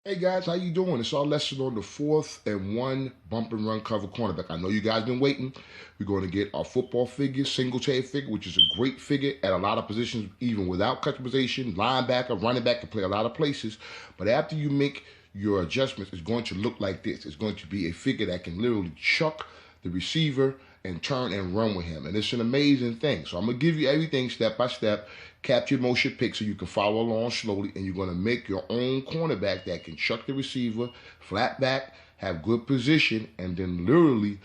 Hey guys, how you doing? It's our lesson on the 4th and 1 bump and run cover cornerback. I know you guys been waiting. We're going to get our football figure, Singletary figure, which is a great figure at a lot of positions, even without customization. Linebacker, running back can play a lot of places. But after you make your adjustments, it's going to look like this. It's going to be a figure that can literally chuck the receiver and turn and run with him. And it's an amazing thing. So I'm going to give you everything step by step, capture motion pick so you can follow along slowly, and you're going to make your own cornerback that can chuck the receiver, flat back, have good position, and then literally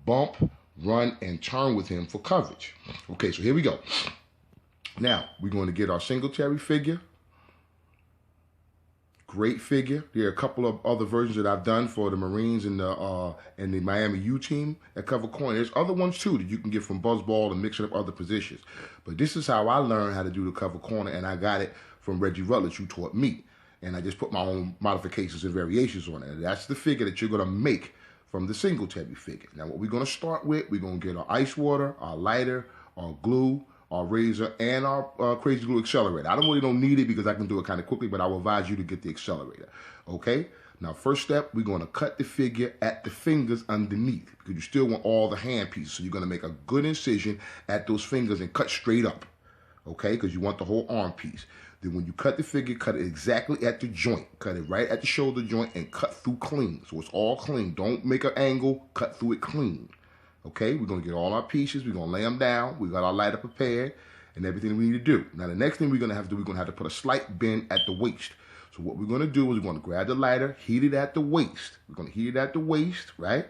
bump, run, and turn with him for coverage. Okay, so here we go. Now, we're going to get our Singletary figure. Great figure. There are a couple of other versions that I've done for the Marines and the Miami U team that cover corner. There's other ones too that you can get from Buzzball and mixing up other positions. But this is how I learned how to do the cover corner, and I got it from Reggie Rutledge, who taught me. And I just put my own modifications and variations on it. And that's the figure that you're going to make from the Singletary figure. Now, what we're going to start with, we're going to get our ice water, our lighter, our glue, our razor, and our crazy glue accelerator. I don't need it because I can do it kind of quickly, but I will advise you to get the accelerator. Okay? Now, first step, we're going to cut the figure at the fingers underneath because you still want all the hand pieces. So you're going to make a good incision at those fingers and cut straight up. Okay? Because you want the whole arm piece. Then when you cut the figure, cut it exactly at the joint. Cut it right at the shoulder joint and cut through clean. So it's all clean. Don't make an angle. Cut through it clean. Okay, we're going to get all our pieces. We're going to lay them down. We got our lighter prepared and everything we need to do. Now, the next thing we're going to have to do, we're going to have to put a slight bend at the waist. So what we're going to do is we're going to grab the lighter, heat it at the waist. We're going to heat it at the waist, right?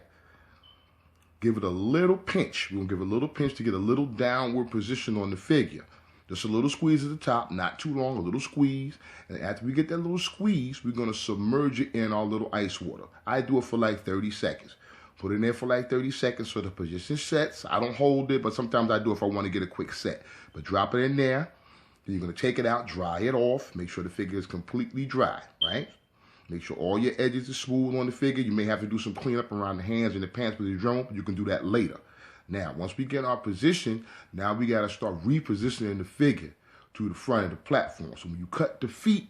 Give it a little pinch. We're going to give it a little pinch to get a little downward position on the figure. Just a little squeeze at the top, not too long, a little squeeze. And after we get that little squeeze, we're going to submerge it in our little ice water. I do it for like 30 seconds. Put it in there for like 30 seconds so the position sets. I don't hold it, but sometimes I do if I want to get a quick set. But drop it in there. Then you're going to take it out, dry it off. Make sure the figure is completely dry, right? Make sure all your edges are smooth on the figure. You may have to do some cleanup around the hands and the pants with the drum, but you can do that later. Now, once we get our position, now we got to start repositioning the figure to the front of the platform. So when you cut the feet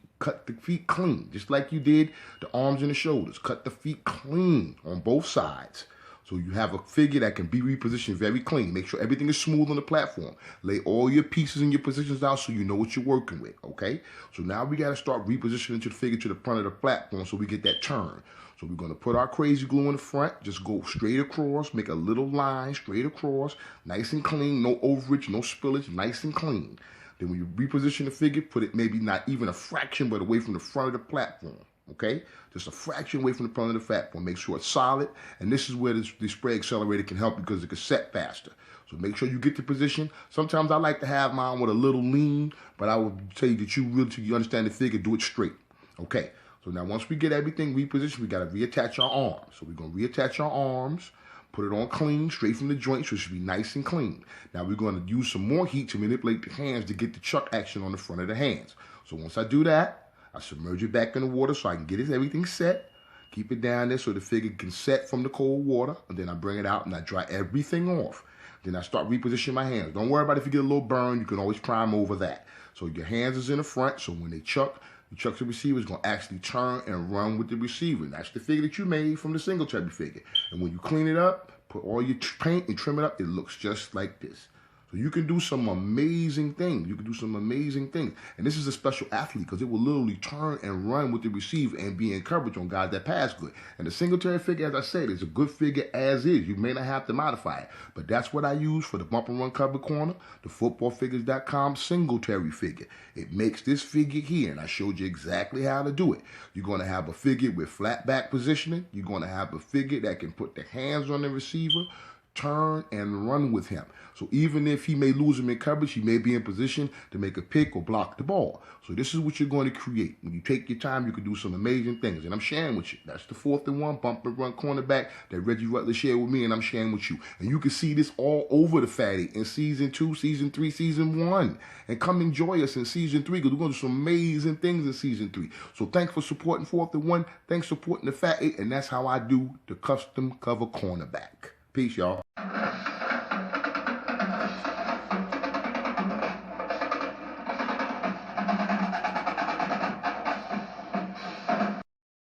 clean, just like you did the arms and the shoulders. Cut the feet clean on both sides. So you have a figure that can be repositioned very clean. Make sure everything is smooth on the platform. Lay all your pieces and your positions out so you know what you're working with, okay? So now we got to start repositioning the figure to the front of the platform so we get that turn. So we're going to put our crazy glue in the front, just go straight across, make a little line straight across, nice and clean, no overage, no spillage, nice and clean. Then when you reposition the figure, put it maybe not even a fraction, but away from the front of the platform, okay? Just a fraction away from the front of the platform. Make sure it's solid, and this is where the spray accelerator can help because it can set faster. So make sure you get the position. Sometimes I like to have mine with a little lean, but I would tell you that you understand the figure, do it straight, okay? So now once we get everything repositioned, we got to reattach our arms. So we're going to reattach our arms. Put it on clean, straight from the joint, so it should be nice and clean. Now we're going to use some more heat to manipulate the hands to get the chuck action on the front of the hands. So once I do that, I submerge it back in the water so I can get everything set. Keep it down there so the figure can set from the cold water. And then I bring it out and I dry everything off. Then I start repositioning my hands. Don't worry about if you get a little burn. You can always prime over that. So your hands is in the front, so when they chuck, the receiver is going to actually turn and run with the receiver. That's the figure that you made from the Singletary figure. And when you clean it up, put all your paint and trim it up, it looks just like this. So you can do some amazing things. You can do some amazing things. And this is a special athlete because it will literally turn and run with the receiver and be in coverage on guys that pass good. And the Singletary figure, as I said, is a good figure as is. You may not have to modify it. But that's what I use for the bump and run cover corner, the footballfigures.com Singletary figure. It makes this figure here, and I showed you exactly how to do it. You're going to have a figure with flat back positioning. You're going to have a figure that can put the hands on the receiver, turn and run with him. So even if he may lose him in coverage, he may be in position to make a pick or block the ball. So this is what you're going to create. When you take your time, you can do some amazing things. And I'm sharing with you. That's the 4th and 1 bump and run cornerback that Reggie Rutledge shared with me, and I'm sharing with you. And you can see this all over the Fatty in Season 2, Season 3, Season 1. And come enjoy us in Season 3 because we're going to do some amazing things in Season 3. So thanks for supporting 4th and 1. Thanks for supporting the Fatty. And that's how I do the custom cover cornerback. Peace, y'all.